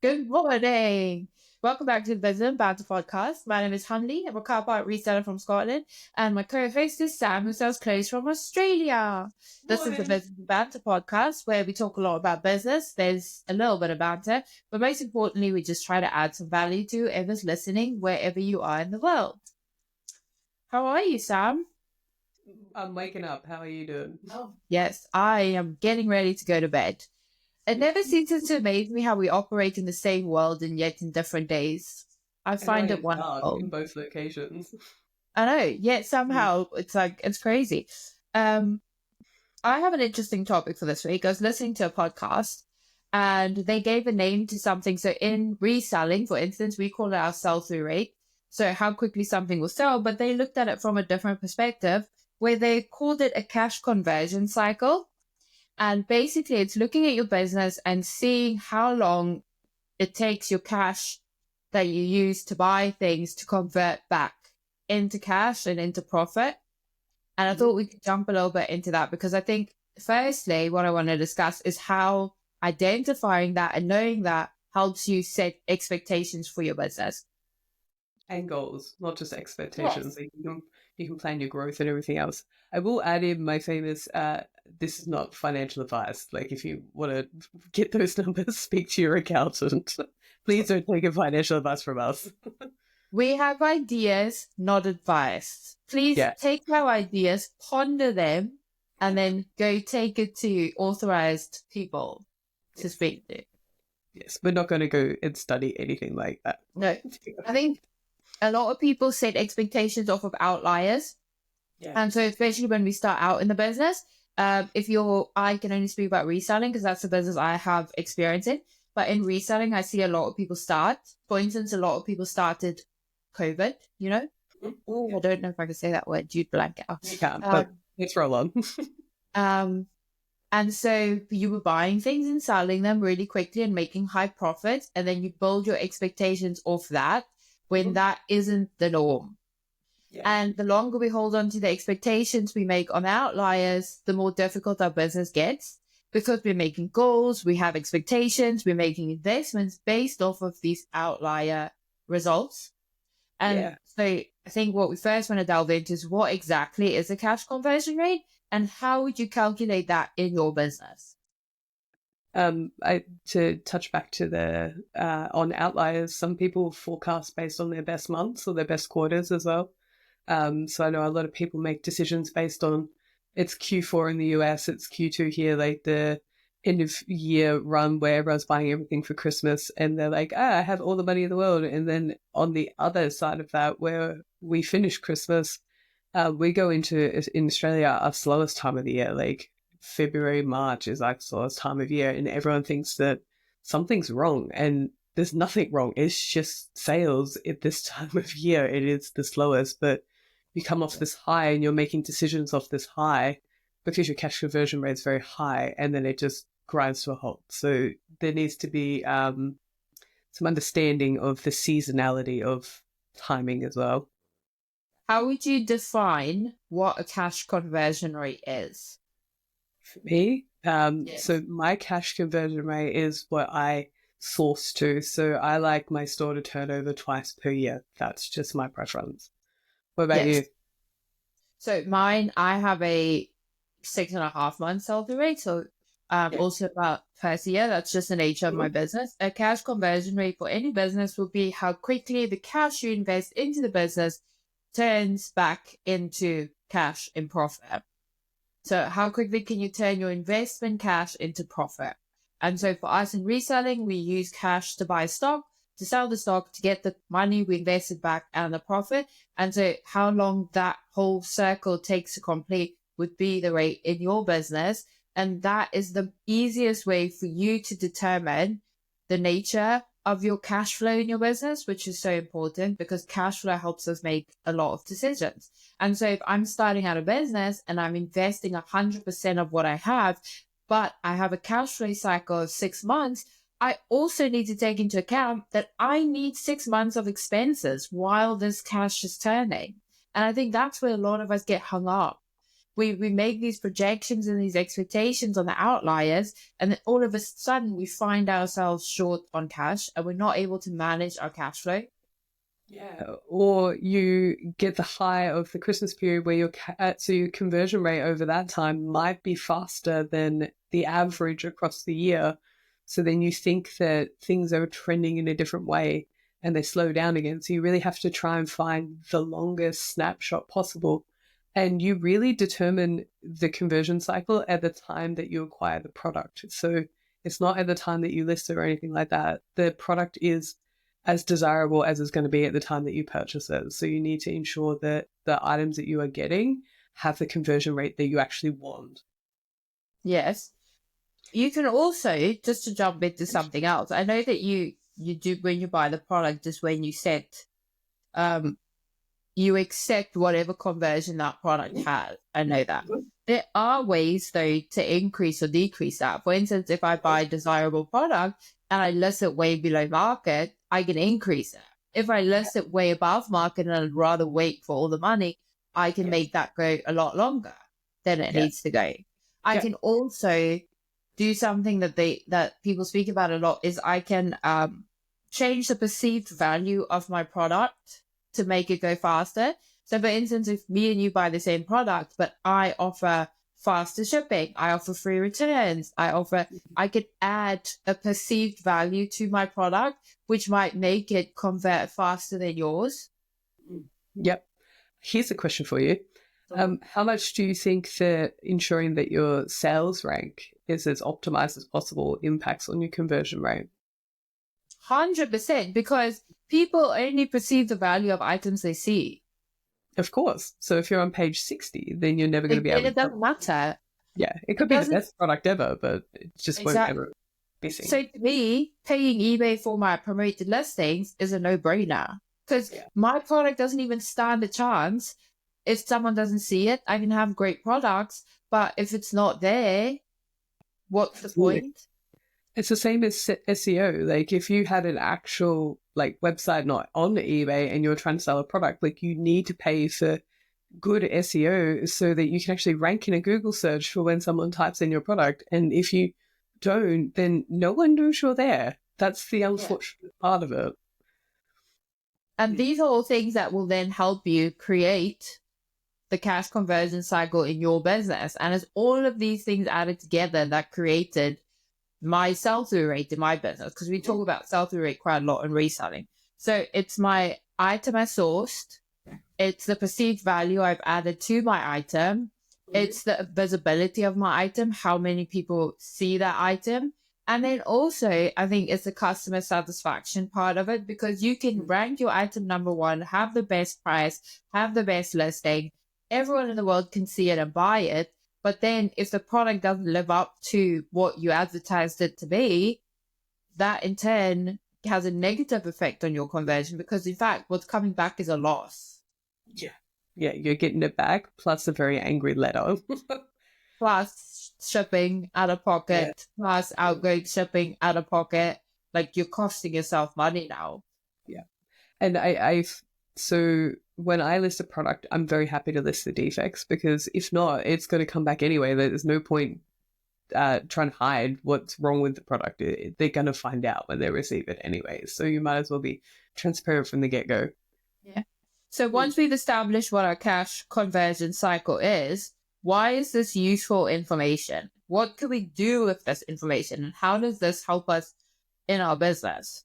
Good morning. Welcome back to the Business and Banter Podcast. My name is Hanley. I'm a car part reseller from Scotland, and my co-host is Sam, who sells clothes from Australia. This is the Morning. Business and Banter Podcast, where we talk a lot about business. There's a little bit of banter, but most importantly, we just try to add some value to whoever's listening, wherever you are in the world. How are you, Sam? I'm waking up. How are you doing? Yes, I am getting ready to go to bed. It never ceases to amaze me how we operate in the same world and yet in different days. I I know find it it's dark wonderful. in both locations. I know, yet somehow it's crazy. Um, I have an interesting topic for this week. I was listening to a podcast and they gave a name to something. So in reselling, for instance, we call it our sell-through rate. So how quickly something will sell, but they looked at it from a different perspective where they called it a cash conversion cycle. And basically, it's looking at your business and seeing how long it takes your cash that you use to buy things to convert back into cash and into profit. And I thought we could jump a little bit into that because I think, firstly, what I want to discuss is how identifying that and knowing that helps you set expectations for your business. And goals, not just expectations. Like you can plan your growth and everything else. I will add in my famous, this is not financial advice. Like if you want to get those numbers, speak to your accountant. Please don't take a financial advice from us. We have ideas, not advice. Please take our ideas, ponder them, and then go take it to authorized people to speak to. Yes, we're not going to go and study anything like that. No, I think a lot of people set expectations off of outliers. Yeah. And so especially when we start out in the business, I can only speak about reselling because that's the business I have experience in. But in reselling, I see a lot of people start. For instance, a lot of people started COVID, you know? Oh, I don't know if I can say that word. You'd blank out. You can't, but let's roll on. And so you were buying things and selling them really quickly and making high profits. And then you build your expectations off that when that isn't the norm. Yeah. And the longer we hold on to the expectations we make on outliers, the more difficult our business gets because we're making goals, we have expectations, we're making investments based off of these outlier results. And so I think what we first want to delve into is what exactly is a cash conversion rate and how would you calculate that in your business? To touch back to the on outliers, some people forecast based on their best months or their best quarters as well. So I know a lot of people make decisions based on it's Q4 in the US, it's Q2 here, like the end of year run where everyone's buying everything for Christmas and they're like, I have all the money in the world. And then on the other side of that, where we finish Christmas, we go into, in Australia, our slowest time of the year, like February, March is like the slowest time of year. And everyone thinks that something's wrong and there's nothing wrong. It's just sales at this time of year. It is the slowest, but you come off this high and you're making decisions off this high because your cash conversion rate is very high and then it just grinds to a halt. So there needs to be some understanding of the seasonality of timing as well. How would you define what a cash conversion rate is? For me, so my cash conversion rate is what I source to. So I like my store to turn over twice per year. That's just my preference. What about you? So mine, I have a 6.5 month sell-through rate. So also about twice a year. That's just the nature of my business. A cash conversion rate for any business will be how quickly the cash you invest into the business turns back into cash in profit. So how quickly can you turn your investment cash into profit? And so for us in reselling, we use cash to buy stock, to sell the stock, to get the money we invested back and the profit. And so how long that whole circle takes to complete would be the rate in your business. And that is the easiest way for you to determine the nature of your cash flow in your business, which is so important because cash flow helps us make a lot of decisions. And so if I'm starting out a business and I'm investing 100% of what I have, but I have a cash flow cycle of 6 months, I also need to take into account that I need 6 months of expenses while this cash is turning. And I think that's where a lot of us get hung up we make these projections and these expectations on the outliers, and then all of a sudden we find ourselves short on cash and we're not able to manage our cash flow. Yeah, or you get the high of the Christmas period where your conversion rate over that time might be faster than the average across the year. So then you think that things are trending in a different way and they slow down again. So you really have to try and find the longest snapshot possible. And you really determine the conversion cycle at the time that you acquire the product. So it's not at the time that you list it or anything like that. The product is as desirable as it's going to be at the time that you purchase it. So you need to ensure that the items that you are getting have the conversion rate that you actually want. Yes. You can also, just to jump into something else, I know that you do, when you buy the product, just when you you accept whatever conversion that product has. I know that. There are ways, though, to increase or decrease that. For instance, if I buy a desirable product and I list it way below market, I can increase it. If I list it way above market and I'd rather wait for all the money, I can make that go a lot longer than it needs to go. I can also do something that people speak about a lot, is I can change the perceived value of my product to make it go faster. So for instance, if me and you buy the same product, but I offer faster shipping, I offer free returns, I could add a perceived value to my product, which might make it convert faster than yours. Yep. Here's a question for you. How much do you think that ensuring that your sales rank is as optimized as possible impacts on your conversion rate? 100%, because people only perceive the value of items they see. Of course. So if you're on page 60, then you're never going to be able to... It doesn't matter. Yeah, it could be the best product ever, but it just won't ever be seen. So to me, paying eBay for my promoted listings is a no-brainer, because my product doesn't even stand a chance. If someone doesn't see it, I can have great products, but if it's not there, what's the point? It's the same as SEO. Like if you had an actual website not on eBay and you're trying to sell a product, you need to pay for good SEO so that you can actually rank in a Google search for when someone types in your product. And if you don't, then no one knows you're there. That's the unfortunate part of it. And these are all things that will then help you create the cash conversion cycle in your business. And it's all of these things added together that created my sell-through rate in my business, because we talk about sell-through rate quite a lot in reselling. So it's my item I sourced, it's the perceived value I've added to my item, it's the visibility of my item, how many people see that item, and then also I think it's the customer satisfaction part of it, because you can rank your item number one, have the best price, have the best listing, everyone in the world can see it and buy it. But then if the product doesn't live up to what you advertised it to be, that in turn has a negative effect on your conversion, because in fact, what's coming back is a loss. Yeah. Yeah, you're getting it back plus a very angry letter. Plus shipping out of pocket, plus outgoing shipping out of pocket. You're costing yourself money now. Yeah. And so when I list a product, I'm very happy to list the defects, because if not, it's going to come back anyway. There's no point trying to hide what's wrong with the product. They're going to find out when they receive it anyway. So you might as well be transparent from the get-go. Yeah. So once we've established what our cash conversion cycle is, why is this useful information? What can we do with this information? And how does this help us in our business?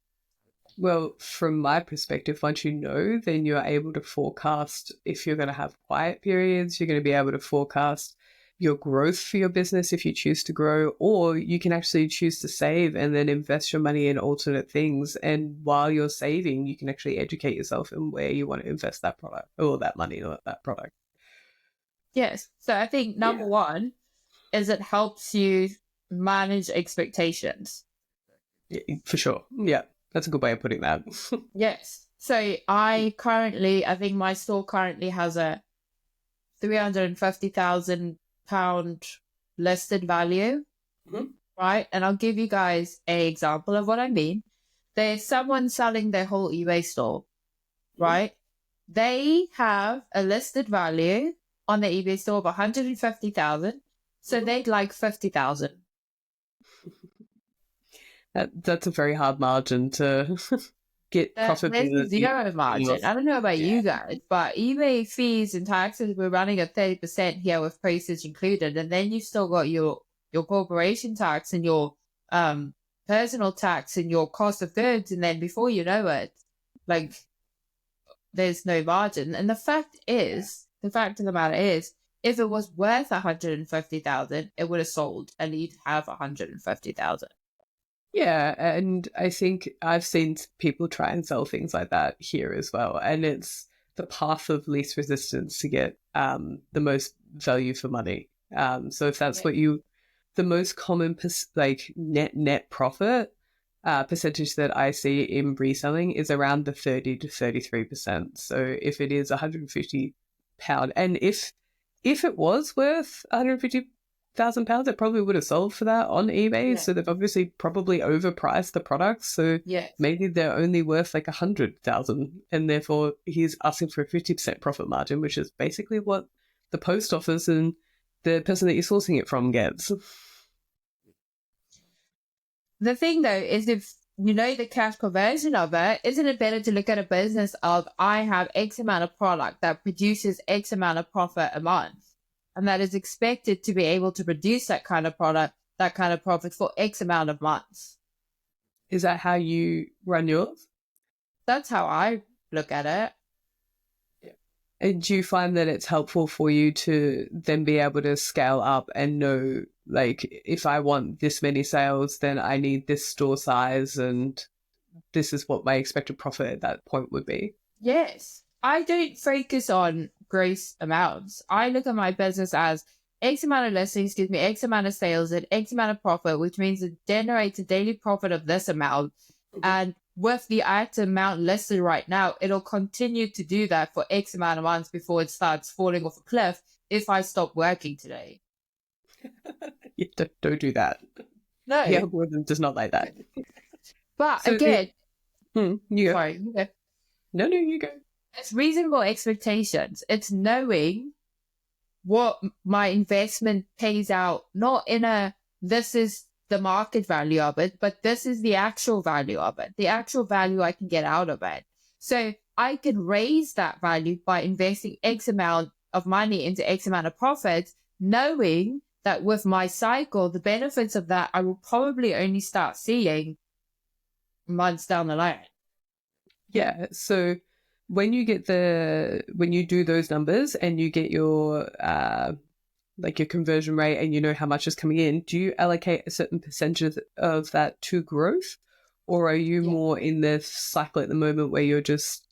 Well, from my perspective, once you know, then you're able to forecast if you're going to have quiet periods, you're going to be able to forecast your growth for your business if you choose to grow, or you can actually choose to save and then invest your money in alternate things. And while you're saving, you can actually educate yourself in where you want to invest that product or that money or that product. Yes. So I think number one is it helps you manage expectations. Yeah, for sure. Yeah. That's a good way of putting that. Yes. So I think my store currently has a £350,000 listed value, right? And I'll give you guys an example of what I mean. There's someone selling their whole eBay store, right? They have a listed value on the eBay store of 150,000. So they'd like 50,000. That's a very hard margin to get profitability. There's zero margin. I don't know about you guys, but eBay fees and taxes, we're running at 30% here with postage included. And then you've still got your corporation tax and your personal tax and your cost of goods. And then before you know it, like, there's no margin. And the fact of the matter is, if it was worth 150,000, it would have sold and you'd have 150,000. Yeah, and I think I've seen people try and sell things like that here as well. And it's the path of least resistance to get the most value for money. So if that's what the most common net profit percentage that I see in reselling is around the 30 to 33%. So if it is £150, and if it was worth £150,000, it probably would have sold for that on eBay. So they've obviously probably overpriced the products. So maybe they're only worth like 100,000, and therefore he's asking for a 50% profit margin, which is basically what the post office and the person that you're sourcing it from gets. The thing though is, if you know the cash conversion of it, isn't it better to look at a business of, I have X amount of product that produces X amount of profit a month, and that is expected to be able to produce that kind of product, that kind of profit for X amount of months? Is that how you run yours? That's how I look at it. And do you find that it's helpful for you to then be able to scale up and know, like, if I want this many sales, then I need this store size, and this is what my expected profit at that point would be? Yes. I don't focus on gross amounts. I look at my business as X amount of listings gives me X amount of sales and X amount of profit, which means it generates a daily profit of this amount. And with the item amount listed right now, it'll continue to do that for X amount of months before it starts falling off a cliff if I stop working today. Don't do that. No. The algorithm does not like that. But so again, you go. Sorry, you go. No, you go. It's reasonable expectations. It's knowing what my investment pays out, not in a, this is the market value of it, but this is the actual value of it, the actual value I can get out of it. So I can raise that value by investing X amount of money into X amount of profits, knowing that with my cycle, the benefits of that I will probably only start seeing months down the line. Yeah. So when you do those numbers and you get your your conversion rate and you know how much is coming in, do you allocate a certain percentage of that to growth, or are you more in the cycle at the moment where you're just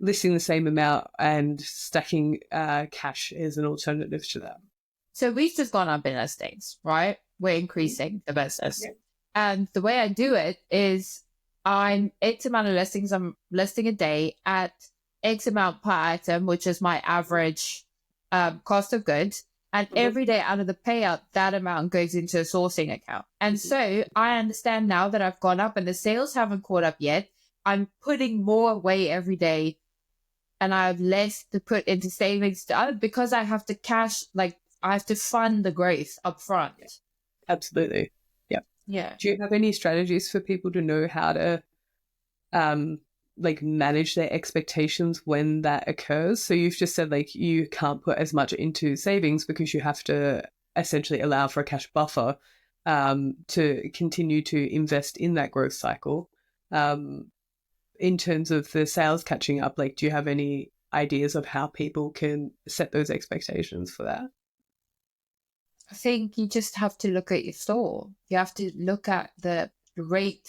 listing the same amount and stacking cash as an alternative to that? So we've just gone up in listings, right? We're increasing the business. Yeah. And the way I do it is I'm X amount of listings, I'm listing a day at X amount per item, which is my average cost of goods. And every day out of the payout, that amount goes into a sourcing account. And so I understand now that I've gone up and the sales haven't caught up yet. I'm putting more away every day and I have less to put into savings because I have to I have to fund the growth up front. Absolutely. Yeah. Yeah. Do you have any strategies for people to know how to manage their expectations when that occurs? So you've just said you can't put as much into savings because you have to essentially allow for a cash buffer to continue to invest in that growth cycle. In terms of the sales catching up, do you have any ideas of how people can set those expectations for that? I think you just have to look at your store. You have to look at the rate,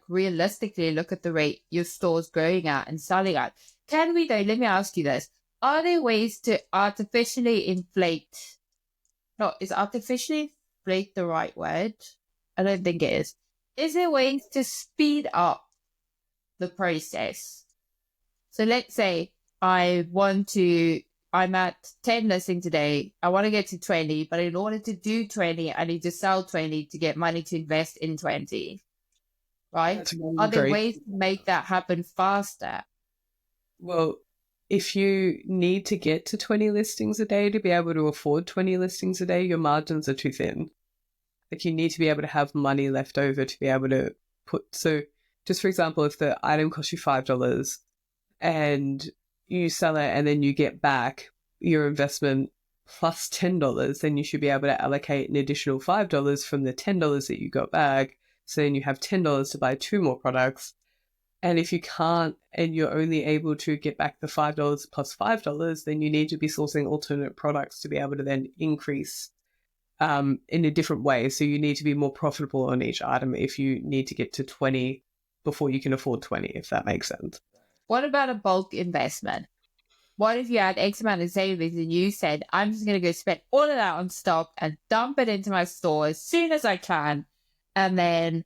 realistically look at the rate your store's growing at and selling at. Can we though, let me ask you this, are there ways to artificially inflate? No, is artificially inflate the right word? I don't think it is. Is there ways to speed up the process? So let's say I'm at 10 listings today. I want to get to 20, but in order to do 20, I need to sell 20 to get money to invest in 20. Right? Are there ways to make that happen faster? Well, if you need to get to 20 listings a day to be able to afford 20 listings a day, your margins are too thin. Like, you need to be able to have money left over to be able to so just for example, if the item costs you $5 and you sell it and then you get back your investment plus $10, then you should be able to allocate an additional $5 from the $10 that you got back. So then you have $10 to buy 2 more products. And if you can't, and you're only able to get back the $5 plus $5, then you need to be sourcing alternate products to be able to then increase in a different way. So you need to be more profitable on each item if you need to get to 20 before you can afford 20, if that makes sense. What about a bulk investment? What if you had X amount of savings and you said, I'm just going to go spend all of that on stock and dump it into my store as soon as I can, and then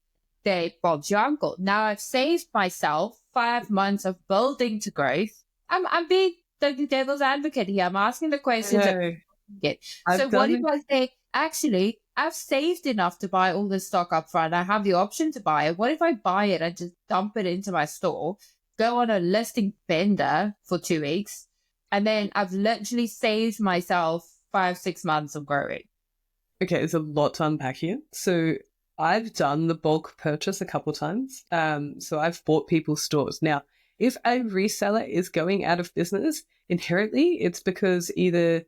Bob's your uncle. Now I've saved myself 5 months of building to growth. I'm being the devil's advocate here. I'm asking the questions. So what if I say, actually, I've saved enough to buy all this stock up front. I have the option to buy it. What if I buy it and just dump it into my store, go on a listing bender for 2 weeks, and then I've literally saved myself 5-6 months of growing? Okay, there's a lot to unpack here. So I've done the bulk purchase a couple times. So I've bought people's stores. Now, if a reseller is going out of business, inherently it's because either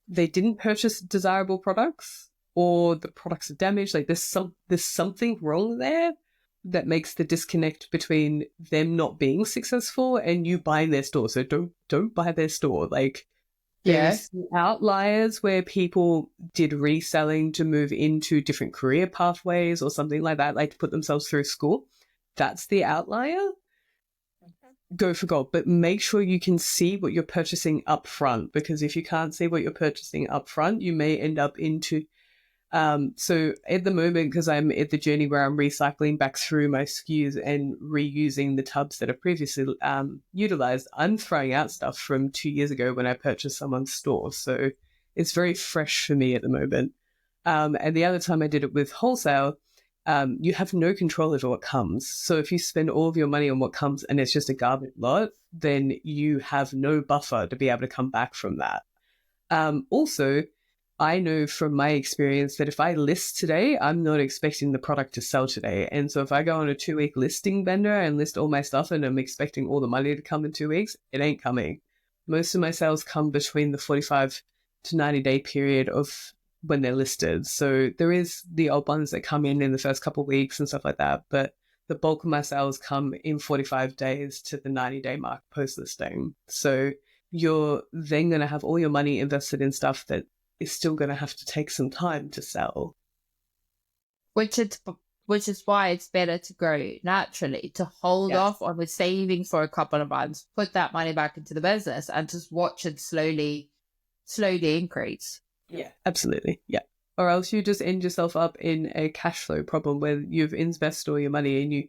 they didn't purchase desirable products or the products are damaged. Like, there's something wrong there that makes the disconnect between them not being successful and you buying their store. So don't buy their store. Like, there's outliers where people did reselling to move into different career pathways or something like that, like to put themselves through school. That's the outlier. Go for gold, but make sure you can see what you're purchasing up front, because if you can't see what you're purchasing up front, you may end up into so at the moment, because I'm at the journey where I'm recycling back through my SKUs and reusing the tubs that are previously utilized, I'm throwing out stuff from 2 years ago when I purchased someone's store. So it's very fresh for me at the moment. And the other time I did it with wholesale, you have no control over what comes. So if you spend all of your money on what comes and it's just a garbage lot, then you have no buffer to be able to come back from that. Also, I know from my experience that if I list today, I'm not expecting the product to sell today. And so if I go on a 2-week listing bender and list all my stuff and I'm expecting all the money to come in 2 weeks, it ain't coming. Most of my sales come between the 45 to 90 day period of when they're listed. So there is the old ones that come in the first couple of weeks and stuff like that. But the bulk of my sales come in 45 days to the 90-day mark post-listing. So you're then going to have all your money invested in stuff that is still going to have to take some time to sell. Which is why it's better to grow naturally, to hold off on the saving for a couple of months, put that money back into the business and just watch it slowly increase. Yeah, absolutely. Yeah. Or else you just end yourself up in a cash flow problem where you've invested all your money and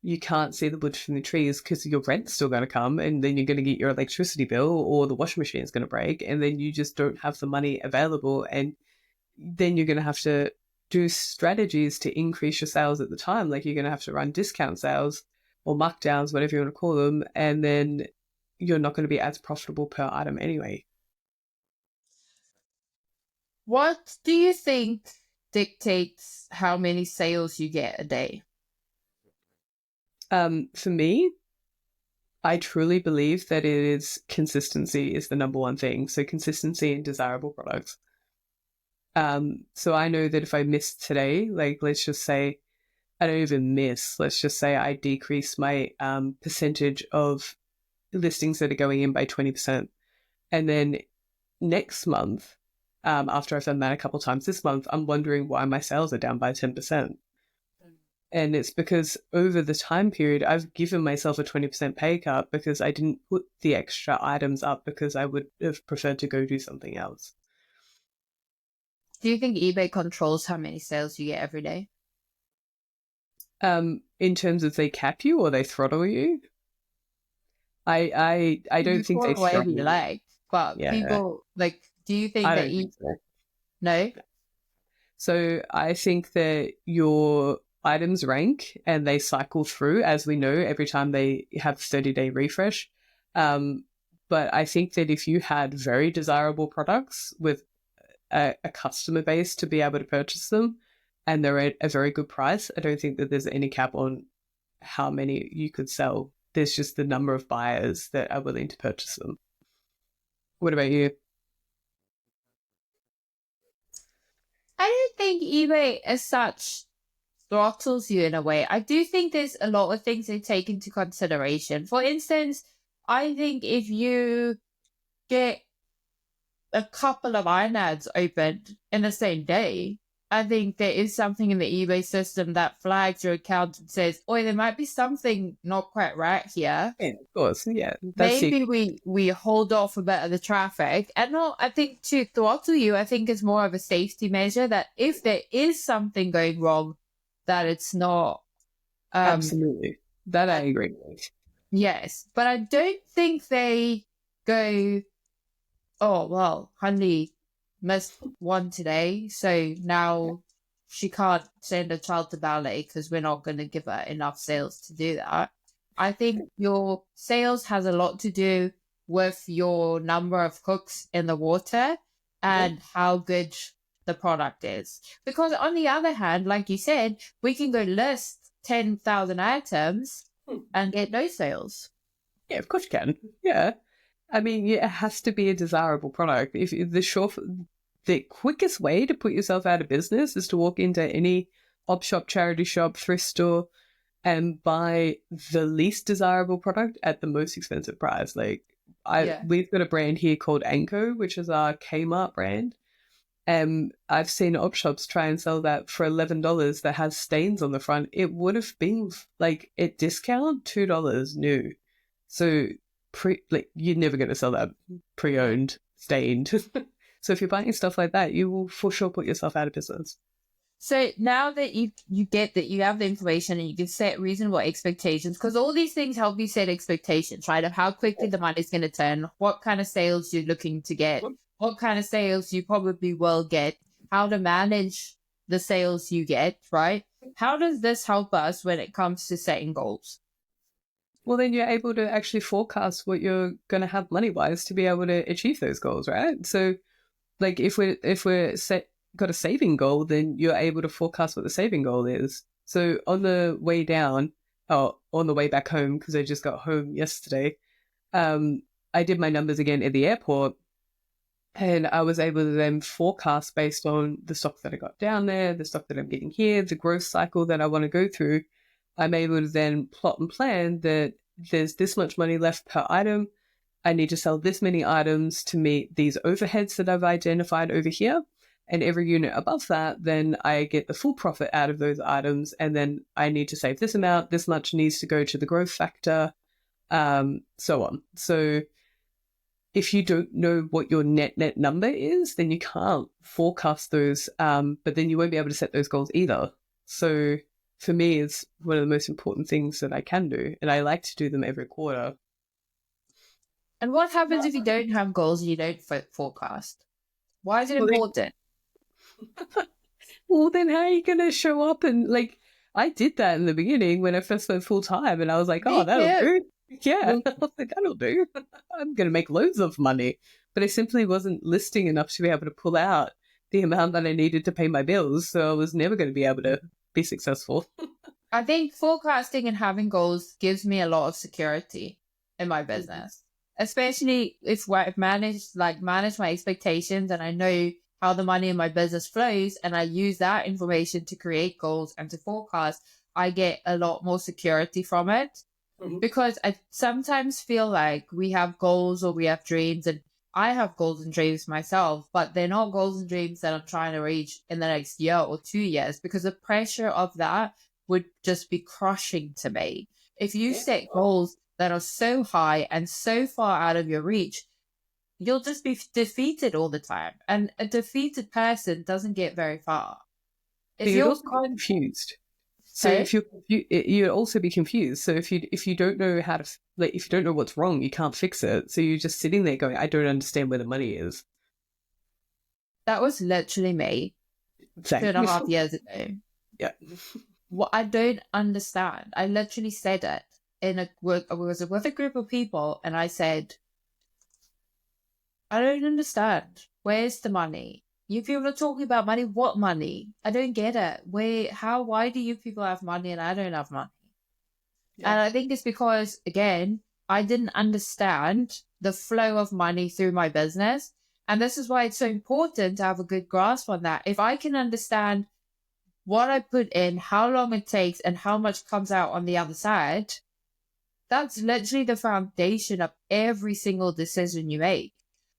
you can't see the wood from the trees because your rent's still going to come, and then you're going to get your electricity bill or the washing machine is going to break, and then you just don't have the money available, and then you're going to have to do strategies to increase your sales at the time. Like, you're going to have to run discount sales or markdowns, whatever you want to call them, and then you're not going to be as profitable per item anyway. What do you think dictates how many sales you get a day? For me, I truly believe that it is consistency is the number one thing. So consistency in desirable products. So I know that if I miss today, like, let's just say I don't even miss, let's just say I decrease my percentage of listings that are going in by 20%. And then next month, after I've done that a couple times this month, I'm wondering why my sales are down by 10%. And it's because over the time period, I've given myself a 20% pay cut because I didn't put the extra items up because I would have preferred to go do something else. Do you think eBay controls how many sales you get every day? In terms of they cap you or they throttle you? I don't think they throttle you. Like, but people, like, do you think that you... So. No? So I think that your items rank and they cycle through, as we know, every time they have 30-day refresh. But I think that if you had very desirable products with a customer base to be able to purchase them, and they're at a very good price, I don't think that there's any cap on how many you could sell. There's just the number of buyers that are willing to purchase them. What about you? I don't think eBay as such throttles you in a way. I do think there's a lot of things they take into consideration. For instance, I think if you get a couple of iron ads opened in the same day, I think there is something in the eBay system that flags your account and says, "Oh, there might be something not quite right here. Yeah, of course. Yeah, Maybe we hold off a bit of the traffic." And no, I think to throttle you, I think it's more of a safety measure that if there is something going wrong, that it's not. Absolutely. That I agree with. Yes, but I don't think they go, "Oh, well, honey missed one today, so now she can't send a child to ballet because we're not going to give her enough sales to do that." I think your sales has a lot to do with your number of hooks in the water and how good the product is. Because on the other hand, like you said, we can go list 10,000 items and get no sales. Yeah, of course you can. Yeah. I mean, it has to be a desirable product. If the quickest way to put yourself out of business is to walk into any op shop, charity shop, thrift store, and buy the least desirable product at the most expensive price. Like, we've got a brand here called Anko, which is our Kmart brand. And I've seen op shops try and sell that for $11 that has stains on the front. It would have been like at discount $2 new. So you're never going to sell that pre-owned stained. So if you're buying stuff like that, you will for sure put yourself out of business. So now that you get that you have the information and you can set reasonable expectations, because all these things help you set expectations, right? Of how quickly the money's going to turn, what kind of sales you're looking to get, what kind of sales you probably will get, how to manage the sales you get, right? How does this help us when it comes to setting goals? Well, then you're able to actually forecast what you're going to have money-wise to be able to achieve those goals, right? So, like, if we're got a saving goal, then you're able to forecast what the saving goal is. So on the way down, on the way back home, because I just got home yesterday, I did my numbers again at the airport, and I was able to then forecast based on the stock that I got down there, the stock that I'm getting here, the growth cycle that I want to go through. I'm able to then plot and plan that there's this much money left per item. I need to sell this many items to meet these overheads that I've identified over here. And every unit above that, then I get the full profit out of those items. And then I need to save this amount. This much needs to go to the growth factor, so on. So if you don't know what your net number is, then you can't forecast those. But then you won't be able to set those goals either. So for me, it's one of the most important things that I can do. And I like to do them every quarter. And what happens if you don't have goals and you don't forecast? Why is it important? Well, then how are you going to show up? And like, I did that in the beginning when I first went full time, and I was like, oh, that'll do. Yeah, I was like, that'll do. I'm going to make loads of money. But I simply wasn't listing enough to be able to pull out the amount that I needed to pay my bills. So I was never going to be able to be successful. I think forecasting and having goals gives me a lot of security in my business, especially if I've managed my expectations and I know how the money in my business flows, and I use that information to create goals and to forecast. I get a lot more security from it, because I sometimes feel like we have goals or we have dreams, and I have goals and dreams myself, but they're not goals and dreams that I'm trying to reach in the next year or 2 years, because the pressure of that would just be crushing to me. If you set goals that are so high and so far out of your reach, you'll just be defeated all the time. And a defeated person doesn't get very far. If you're also confused. So if you'd also be confused. So if you don't know how to, like, if you don't know what's wrong, you can't fix it. So you're just sitting there going, I don't understand where the money is. That was literally me 2.5 years ago. Yeah. What I don't understand. I literally said it I was with a group of people, and I said, I don't understand. Where's the money? You people are talking about money. What money? I don't get it. Why do you people have money and I don't have money? Yeah. And I think it's because, again, I didn't understand the flow of money through my business. And this is why it's so important to have a good grasp on that. If I can understand what I put in, how long it takes, and how much comes out on the other side, that's literally the foundation of every single decision you make.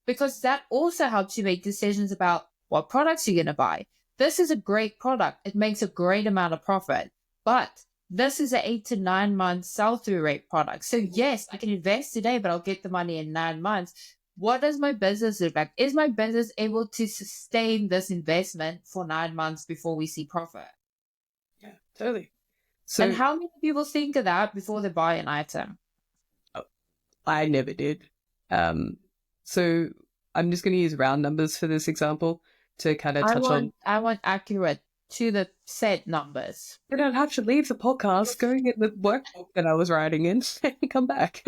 Because that also helps you make decisions about what products you're going to buy. This is a great product. It makes a great amount of profit. But this is an 8 to 9 month sell-through rate product. So yes, I can invest today, but I'll get the money in 9 months. What does my business look like? Is my business able to sustain this investment for 9 months before we see profit? Yeah, totally. So, and how many people think of that before they buy an item? I never did. So I'm just going to use round numbers for this example to kind of touch on. I want accurate to the set numbers. You don't have to leave the podcast, go and get the workbook that I was writing in and come back.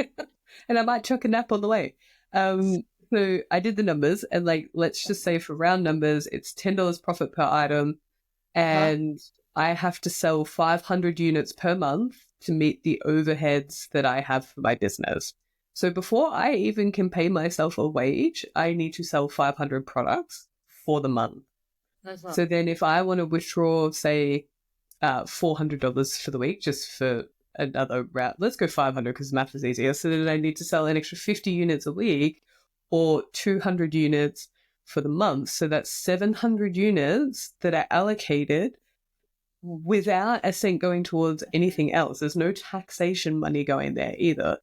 And I might chuck a nap on the way. So I did the numbers and let's just say for round numbers, it's $10 profit per item. And I have to sell 500 units per month to meet the overheads that I have for my business. So before I even can pay myself a wage, I need to sell 500 products for the month. So then if I want to withdraw, say, $400 for the week, just for another route, let's go 500 because math is easier. So then I need to sell an extra 50 units a week or 200 units for the month. So that's 700 units that are allocated without a cent going towards anything else. There's no taxation money going there either.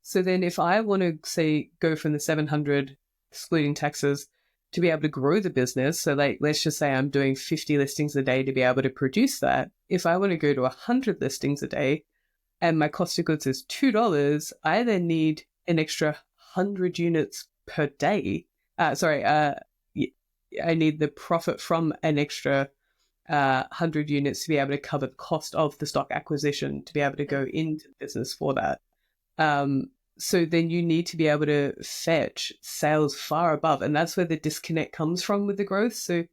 So then if I want to, say, go from the 700, excluding taxes, to be able to grow the business, so let's just say I'm doing 50 listings a day to be able to produce that. If I want to go to 100 listings a day and my cost of goods is $2, I then need an extra 100 units per day. I need the profit from an extra 100 units to be able to cover the cost of the stock acquisition to be able to go into business for that. So then you need to be able to fetch sales far above. And that's where the disconnect comes from with the growth. So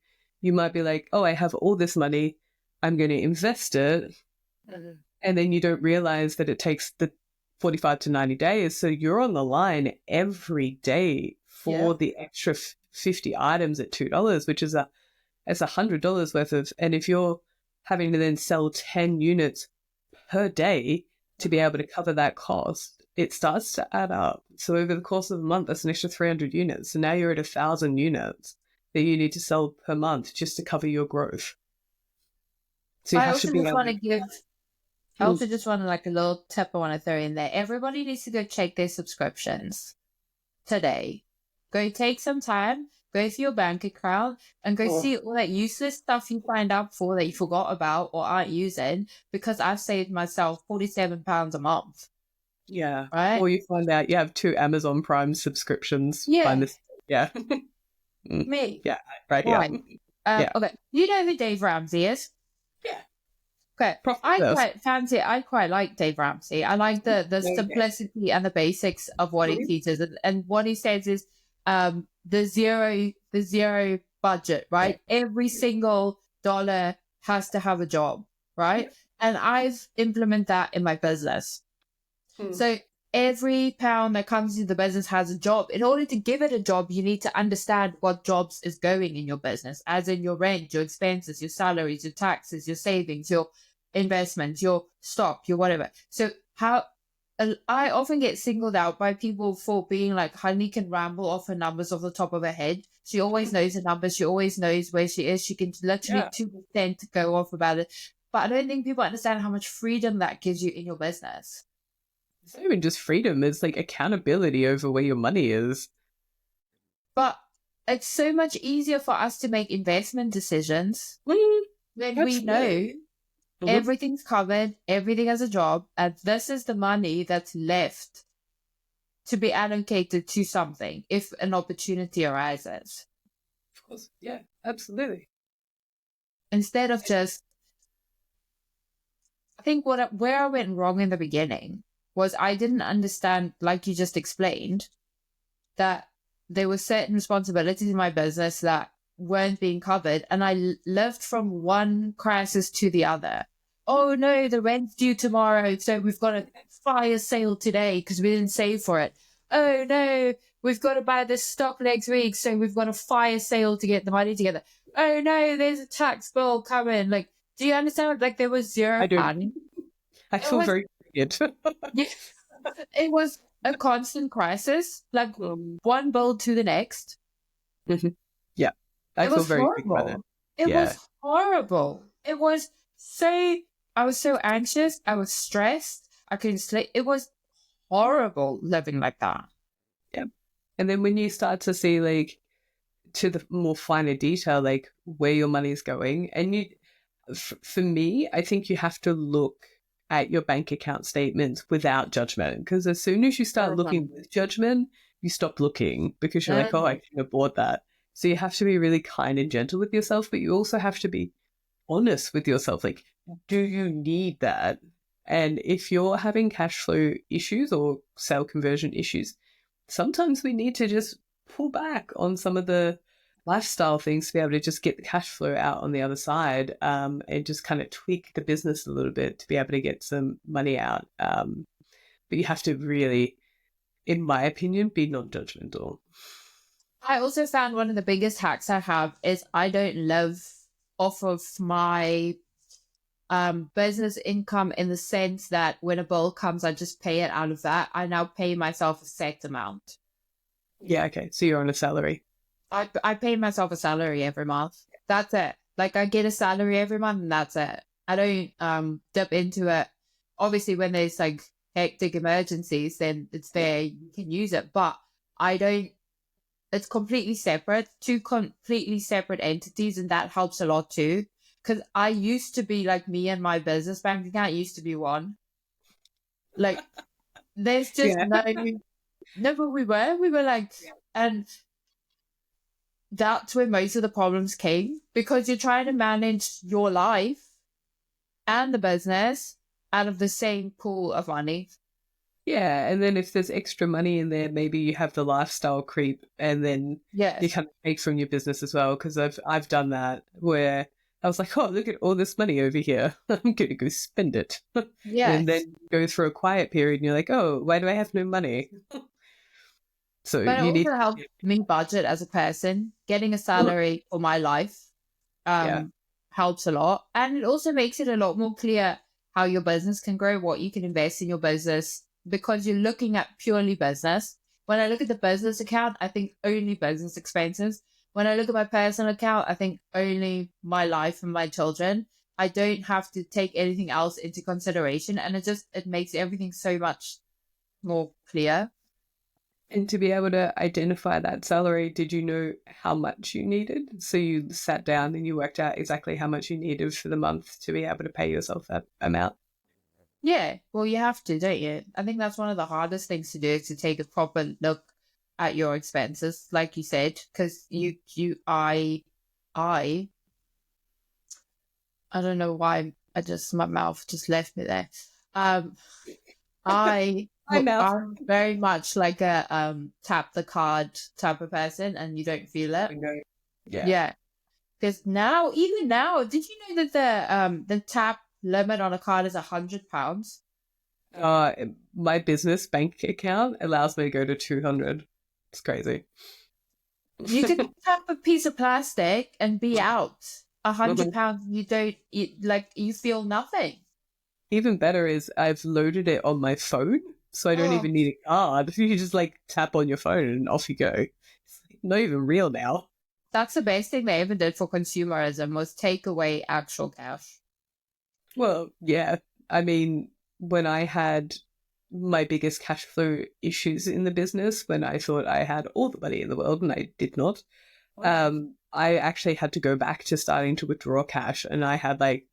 you might be like, oh, I have all this money. I'm going to invest it. Mm-hmm. And then you don't realize that it takes the 45 to 90 days. So you're on the line every day for the extra 50 items at $2, which is it's $100 worth of. And if you're having to then sell 10 units per day to be able to cover that cost, it starts to add up. So over the course of a month, that's an extra 300 units. So now you're at 1,000 units that you need to sell per month just to cover your growth. So you have to be able to I also just want like a little tip I want to throw in there. Everybody needs to go check their subscriptions today. Go take some time, go through your bank account and go see all that useless stuff you signed up for that you forgot about or aren't using, because I've saved myself £47 a month. Yeah. Right. Or you find out you have 2 Amazon Prime subscriptions. Yeah. Yeah. Me. Yeah. Right here. Okay. You know who Dave Ramsey is? Yeah. Okay. I quite like Dave Ramsey. I like the simplicity and the basics of what he teaches. And what he says is the zero budget, right? Every single dollar has to have a job, right? Yeah. And I've implemented that in my business. So every pound that comes into the business has a job. In order to give it a job, you need to understand what jobs is going in your business, as in your rent, your expenses, your salaries, your taxes, your savings, your investments, your stock, your whatever. So I often get singled out by people for being like, Honey can ramble off her numbers off the top of her head. She always knows the numbers. She always knows where she is. She can literally 2% go off about it. But I don't think people understand how much freedom that gives you in your business. It's not even just freedom, it's like accountability over where your money is. But it's so much easier for us to make investment decisions when we know everything's covered, everything has a job, and this is the money that's left to be allocated to something if an opportunity arises. Of course, yeah, absolutely. Instead of just, I think where I went wrong in the beginning was I didn't understand, like you just explained, that there were certain responsibilities in my business that weren't being covered, and I lived from one crisis to the other. Oh no, the rent's due tomorrow, so we've got a fire sale today because we didn't save for it. Oh no, we've got to buy this stock next week, so we've got a fire sale to get the money together. Oh no, there's a tax bill coming. Like, do you understand? Like, there was zero I do. planning. I feel very good. Yeah, it was a constant crisis, like one bill to the next. Mm-hmm. Yeah, I feel very good by that. It was horrible. It was so, I was so anxious. I was stressed. I couldn't sleep. It was horrible living like that. Yeah. And then when you start to see like to the more finer detail, like where your money's going, and you, for me, I think you have to look at your bank account statements without judgment, because as soon as you start looking with judgment, you stop looking because you're like, oh, I shouldn't have bought that. So you have to be really kind and gentle with yourself, but you also have to be honest with yourself. Like, do you need that? And if you're having cash flow issues or sale conversion issues, sometimes we need to just pull back on some of the lifestyle things to be able to just get the cash flow out on the other side, and just kind of tweak the business a little bit to be able to get some money out. But you have to really, in my opinion, be non-judgmental. I also found one of the biggest hacks I have is I don't live off of my business income, in the sense that when a bill comes, I just pay it out of that. I now pay myself a set amount. Yeah, okay. So you're on a salary. I pay myself a salary every month. That's it. Like, I get a salary every month and that's it. I don't dip into it. Obviously, when there's like hectic emergencies, then it's there, you can use it. But I don't, it's completely separate, two completely separate entities, and that helps a lot too. Because I used to be like, me and my business bank account used to be one. Like, there's just no, but we were like, and that's where most of the problems came, because you're trying to manage your life and the business out of the same pool of money. Yeah, and then if there's extra money in there, maybe you have the lifestyle creep, and then you kind of take from your business as well. Because I've done that where I was like, oh, look at all this money over here. I'm going to go spend it. Yeah. And then go through a quiet period and you're like, oh, why do I have no money? So but you it need also helped me budget as a person. Getting a salary for my life helps a lot. And it also makes it a lot more clear how your business can grow, what you can invest in your business, because you're looking at purely business. When I look at the business account, I think only business expenses. When I look at my personal account, I think only my life and my children. I don't have to take anything else into consideration. And it makes everything so much more clear. And to be able to identify that salary, did you know how much you needed? So you sat down and you worked out exactly how much you needed for the month to be able to pay yourself that amount? Yeah, well, you have to, don't you? I think that's one of the hardest things to do, is to take a proper look at your expenses, like you said, because I don't know why my mouth just left me there. I'm very much like a tap the card type of person, and you don't feel it. Yeah. Because even now, did you know that the tap limit on a card is £100? My business bank account allows me to go to 200. It's crazy. You can tap a piece of plastic and be out. £100, you feel nothing. Even better is I've loaded it on my phone, so I don't even need a card. You just like tap on your phone and off you go. It's not even real now. That's the best thing they ever did for consumerism, was take away actual cash. Well, yeah. I mean, when I had my biggest cash flow issues in the business, when I thought I had all the money in the world and I did not, I actually had to go back to starting to withdraw cash, and I had like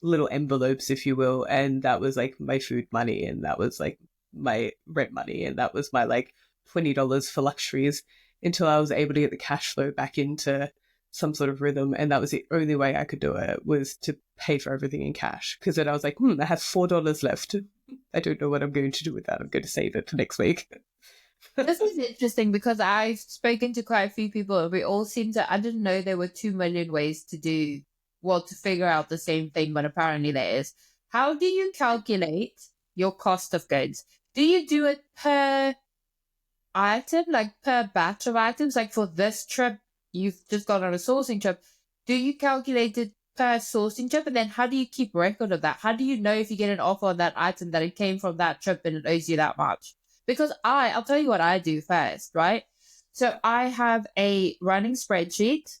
little envelopes, if you will, and that was like my food money, and that was like my rent money, and that was my like $20 for luxuries, until I was able to get the cash flow back into some sort of rhythm. And that was the only way I could do it, was to pay for everything in cash. Because then I was like, I have $4 left. I don't know what I'm going to do with that. I'm going to save it for next week. This is interesting because I've spoken to quite a few people and we all seem to, I didn't know there were 2 million ways to figure out the same thing, but apparently there is. How do you calculate your cost of goods? Do you do it per item, like per batch of items? Like for this trip, you've just gone on a sourcing trip. Do you calculate it per sourcing trip? And then how do you keep record of that? How do you know if you get an offer on that item that it came from that trip and it owes you that much? Because I'll tell you what I do first, right? So I have a running spreadsheet,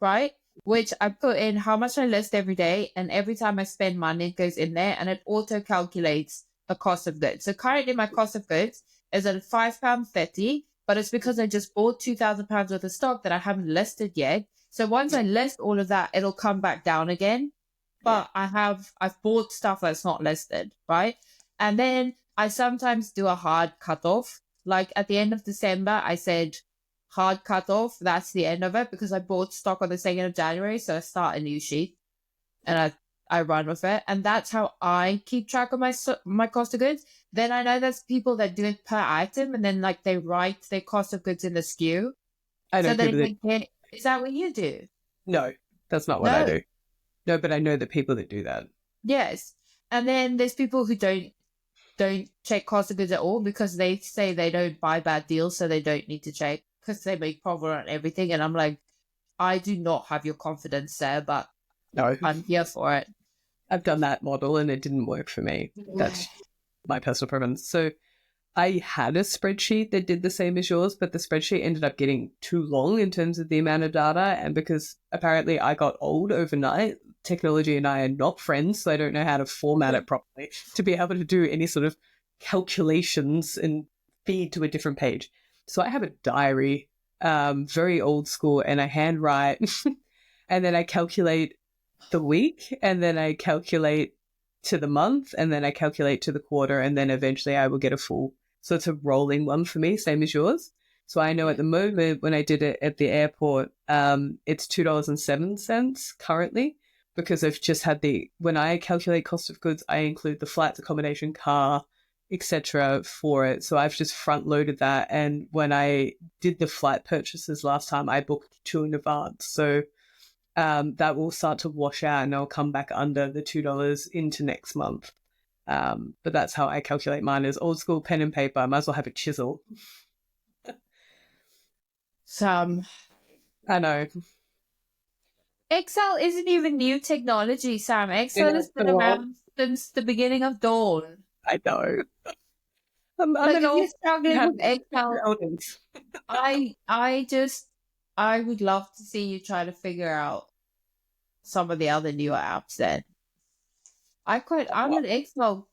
right? Which I put in how much I list every day. And every time I spend money, it goes in there and it auto calculates a cost of goods. So currently my cost of goods is at £5.30, but it's because I just bought £2,000 worth of stock that I haven't listed yet. So once I list all of that, it'll come back down again. But I've bought stuff that's not listed, right? And then I sometimes do a hard cutoff. Like at the end of December, I said hard cutoff. That's the end of it because I bought stock on the 2nd of January. So I start a new sheet and I run with it. And that's how I keep track of my cost of goods. Then I know there's people that do it per item and then like they write their cost of goods in the SKU. I know So that people that... Is that what you do? No, that's not what I do. No, but I know the people that do that. Yes. And then there's people who don't check cost of goods at all because they say they don't buy bad deals, so they don't need to check because they make profit on everything. And I'm like, I do not have your confidence there, but no, I'm here for it. I've done that model and it didn't work for me. That's my personal preference. So I had a spreadsheet that did the same as yours, but the spreadsheet ended up getting too long in terms of the amount of data. And because apparently I got old overnight, technology and I are not friends, so I don't know how to format it properly to be able to do any sort of calculations and feed to a different page. So I have a diary, very old school, and I handwrite, and then I calculate the week, and then I calculate to the month, and then I calculate to the quarter, and then eventually I will get a full. So it's a rolling one for me, same as yours. So I know at the moment when I did it at the airport, it's $2.07 currently because I've just had when I calculate cost of goods, I include the flights, accommodation, car, etc. for it. So I've just front loaded that. And when I did the flight purchases last time, I booked 2 in advance. So that will start to wash out and I'll come back under the $2 into next month. But that's how I calculate mine, is old school pen and paper. I might as well have a chisel. I know. Excel isn't even new technology, Sam. Excel has been around since the beginning of dawn. I know. Like if you're struggling with Excel, I would love to see you try to figure out some of the other newer apps then. I'm an Excel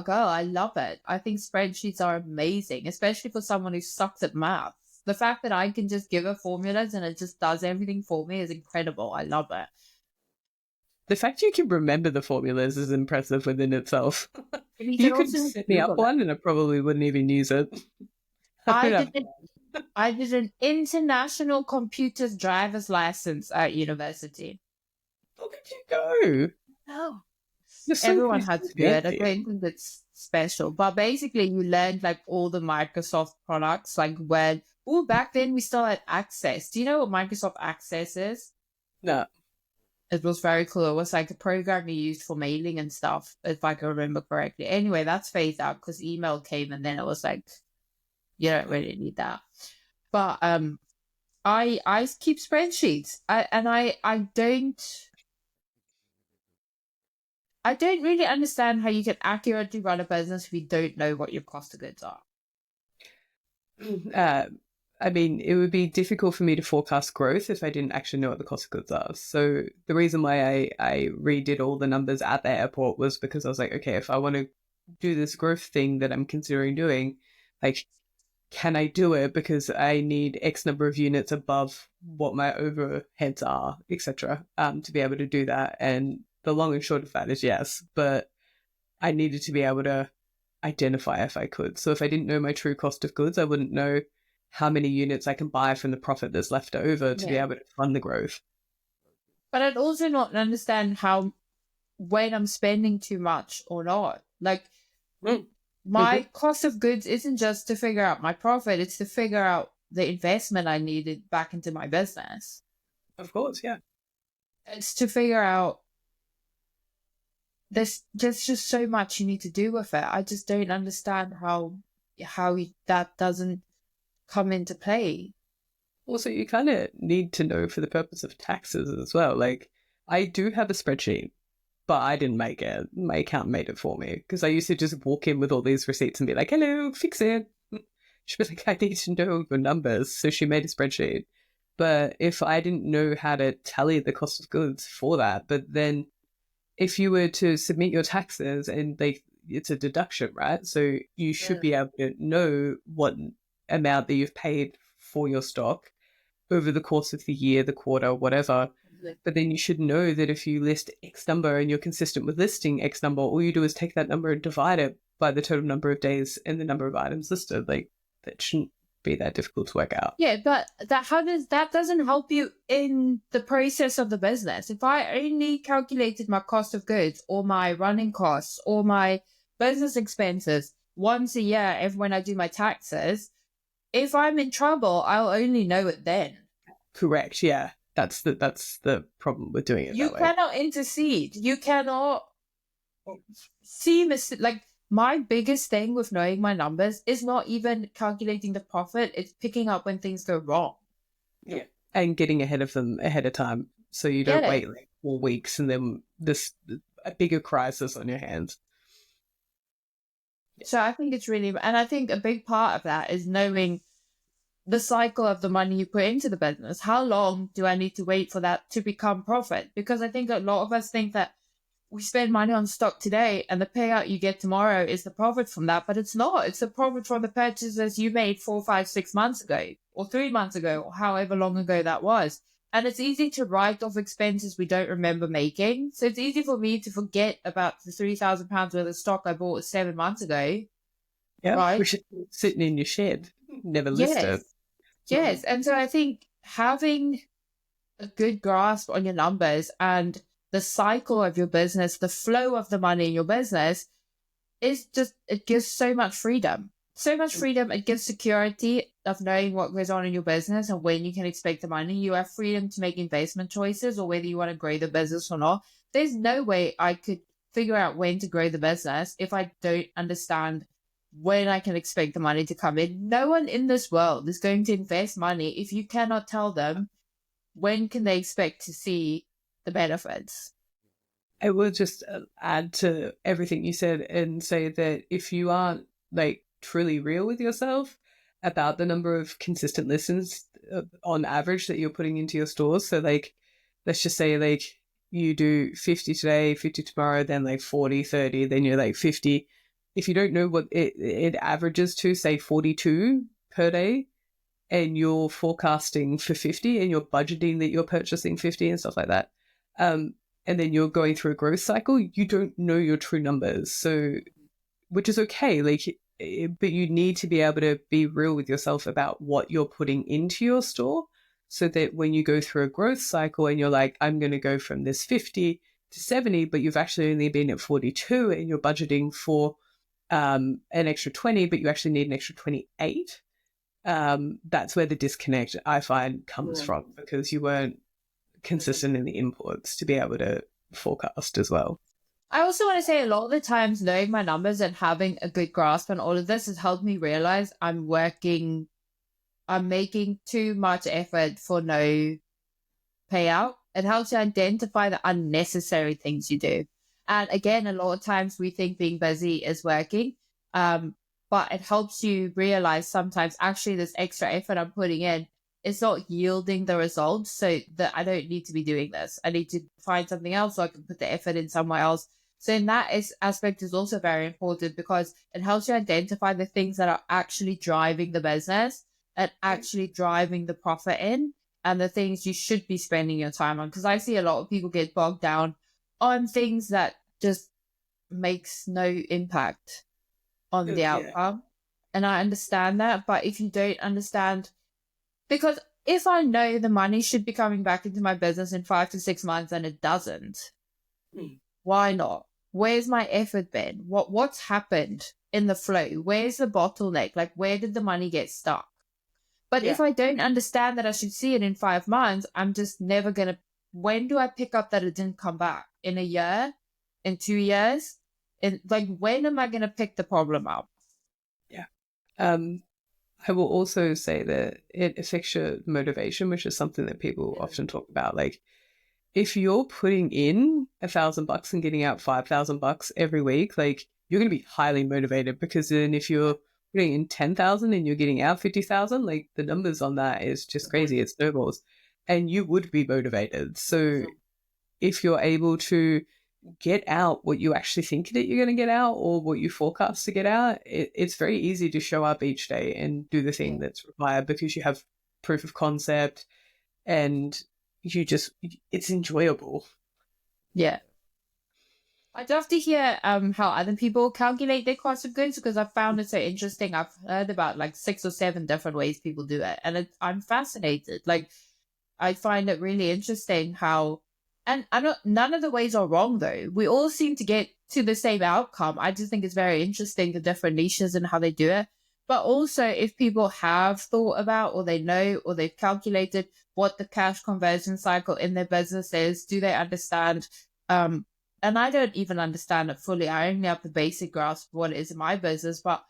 girl. I love it. I think spreadsheets are amazing, especially for someone who sucks at math. The fact that I can just give it formulas and it just does everything for me is incredible. I love it. The fact you can remember the formulas is impressive within itself. You could set me up one and I probably wouldn't even use it. I did an international computers driver's license at university. Look at you go. No. Everyone had to do it. I don't think it's special. But basically you learned like all the Microsoft products, like back then we still had Access. Do you know what Microsoft Access is? No. It was very cool. It was like a program you used for mailing and stuff, if I can remember correctly. Anyway, that's phased out because email came and then it was like, you don't really need that. But I keep spreadsheets. I don't really understand how you can accurately run a business if you don't know what your cost of goods are. I mean, it would be difficult for me to forecast growth if I didn't actually know what the cost of goods are. So the reason why I redid all the numbers at the airport was because I was like, okay, if I want to do this growth thing that I'm considering doing, like, can I do it? Because I need X number of units above what my overheads are, etc., to be able to do that. And the long and short of that is yes, but I needed to be able to identify if I could. So if I didn't know my true cost of goods, I wouldn't know how many units I can buy from the profit that's left over to be able to fund the growth. But I'd also not understand when I'm spending too much or not. Like, My cost of goods isn't just to figure out my profit, it's to figure out the investment I needed back into my business. Of course, yeah. It's to figure out there's just so much you need to do with it. I just don't understand how that doesn't come into play. Also, you kind of need to know for the purpose of taxes as well. Like, I do have a spreadsheet, but I didn't make it. My accountant made it for me because I used to just walk in with all these receipts and be like, hello, fix it. She'd be like, I need to know your numbers. So she made a spreadsheet. But if I didn't know how to tally the cost of goods for that, but then if you were to submit your taxes and it's a deduction, right? So you should be able to know what amount that you've paid for your stock over the course of the year, the quarter, whatever. But then you should know that if you list X number and you're consistent with listing X number, all you do is take that number and divide it by the total number of days and the number of items listed. Like, that shouldn't be that difficult to work out. Yeah, but that doesn't help you in the process of the business. If I only calculated my cost of goods or my running costs or my business expenses once a year when I do my taxes, if I'm in trouble, I'll only know it then. Correct. Yeah. That's the problem with doing it You that way. cannot intercede. You cannot see like my biggest thing with knowing my numbers is not even calculating the profit. It's picking up when things go wrong. Yeah. And getting ahead of them ahead of time so you don't wait like 4 weeks and then a bigger crisis on your hands. So I think it's really, and I think a big part of that is knowing the cycle of the money you put into the business. How long do I need to wait for that to become profit? Because I think a lot of us think that we spend money on stock today and the payout you get tomorrow is the profit from that, but it's not. It's the profit from the purchases you made 4, 5, 6 months ago or 3 months ago or however long ago that was. And it's easy to write off expenses we don't remember making. So it's easy for me to forget about the £3,000 worth of stock I bought 7 months ago. Yeah, right? which is sitting in your shed, never listed. Yes. And so I think having a good grasp on your numbers and the cycle of your business, the flow of the money in your business is just, it gives so much freedom. So much freedom. It gives security of knowing what goes on in your business and when you can expect the money. You have freedom to make investment choices or whether you want to grow the business or not. There's no way I could figure out when to grow the business if I don't understand when I can expect the money to come in. No one in this world is going to invest money if you cannot tell them when can they expect to see the benefits. I will just add to everything you said and say that if you aren't like truly real with yourself about the number of consistent listens on average that you're putting into your stores, so like let's just say like you do 50 today, 50 tomorrow, then like 40, 30, then you're like 50. If you don't know what it averages to, say 42 per day, and you're forecasting for 50 and you're budgeting that you're purchasing 50 and stuff like that, and then you're going through a growth cycle, you don't know your true numbers. So, which is okay, like, but you need to be able to be real with yourself about what you're putting into your store so that when you go through a growth cycle and you're like, I'm going to go from this 50 to 70, but you've actually only been at 42 and you're budgeting for an extra 20, but you actually need an extra 28. That's where the disconnect I find comes from, because you weren't consistent in the inputs to be able to forecast as well. I also want to say a lot of the times knowing my numbers and having a good grasp on all of this has helped me realize I'm making too much effort for no payout. It helps you identify the unnecessary things you do. And again, a lot of times we think being busy is working, but it helps you realize sometimes actually this extra effort I'm putting in, it's not yielding the results, so that I don't need to be doing this. I need to find something else so I can put the effort in somewhere else. So in that aspect is also very important because it helps you identify the things that are actually driving the business and actually driving the profit in, and the things you should be spending your time on. Because I see a lot of people get bogged down on things that just makes no impact on the outcome. And I understand that, but if you don't understand, because if I know the money should be coming back into my business in 5 to 6 months and it doesn't, why not? Where's my effort been? What's happened? in the flow? Where's the bottleneck? Like, where did the money get stuck? But if I don't understand that I should see it in 5 months, I'm just never going to. When do I pick up that it didn't come back? In a year? In 2 years? Like, when am I going to pick the problem up? Yeah. I will also say that it affects your motivation, which is something that people often talk about. Like, if you're putting in $1,000 and getting out $5,000 every week, like, you're going to be highly motivated, because then if you're putting in 10,000 and you're getting out 50,000, like, the numbers on that is just crazy. It snowballs, and you would be motivated. So if you're able to get out what you actually think that you're going to get out, or what you forecast to get out, it's very easy to show up each day and do the thing that's required, because you have proof of concept, and it's enjoyable. Yeah. I'd love to hear how other people calculate their cost of goods, because I found it so interesting. I've heard about like 6 or 7 different ways people do it, and I'm fascinated. Like, I find it really interesting how, and none of the ways are wrong though. We all seem to get to the same outcome. I just think it's very interesting, the different niches and how they do it. But also, if people have thought about, or they know, or they've calculated what the cash conversion cycle in their business is, do they understand? And I don't even understand it fully. I only have the basic grasp of what it is in my business. But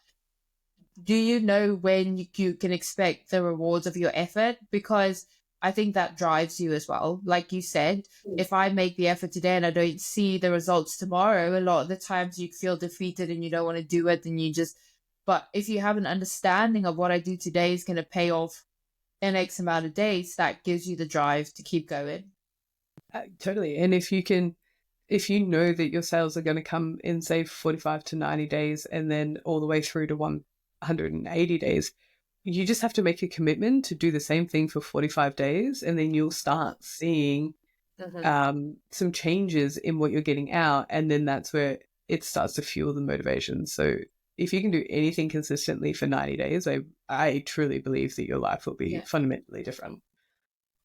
do you know when you can expect the rewards of your effort? Because I think that drives you as well. Like you said, if I make the effort today and I don't see the results tomorrow, a lot of the times you feel defeated and you don't want to do it. And but if you have an understanding of what I do today is going to pay off in X amount of days, that gives you the drive to keep going. Totally. And if you know that your sales are going to come in, say, 45 to 90 days, and then all the way through to 180 days, you just have to make a commitment to do the same thing for 45 days, and then you'll start seeing some changes in what you're getting out, and then that's where it starts to fuel the motivation. So if you can do anything consistently for 90 days, I truly believe that your life will be fundamentally different.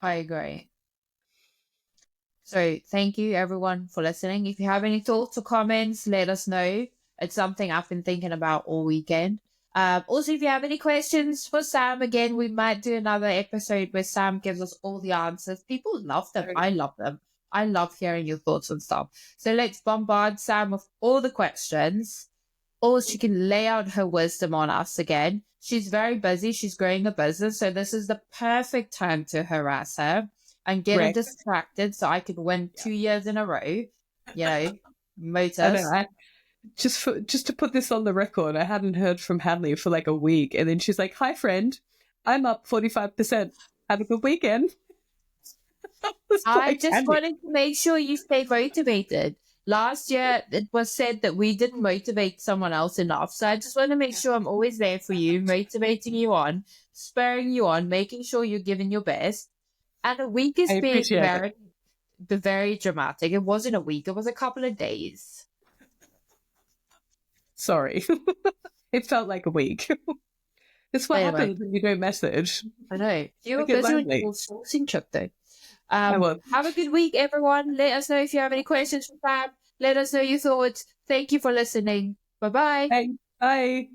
I agree. So thank you everyone for listening. If you have any thoughts or comments, let us know. It's something I've been thinking about all weekend. Also, if you have any questions for Sam, again, we might do another episode where Sam gives us all the answers. People love them. I love them. I love hearing your thoughts and stuff. So let's bombard Sam with all the questions, or she can lay out her wisdom on us again. She's very busy. She's growing a business. So this is the perfect time to harass her and get her distracted so I can win 2 years in a row. Motus. I know. Just to put this on the record, I hadn't heard from Hadley for like a week, and then she's like, "Hi, friend, I'm up 45%. Have a good weekend." I just wanted to make sure you stay motivated. Last year, it was said that we didn't motivate someone else enough. So I just want to make sure I'm always there for you, motivating you on, spurring you on, making sure you're giving your best. And a week is being very dramatic. It wasn't a week. It was a couple of days. Sorry. It felt like a week. It's what happens when you don't message. I know. You were busy on your sourcing trip, though. Have a good week, everyone. Let us know if you have any questions for Sam. Let us know your thoughts. Thank you for listening. Bye-bye. Bye.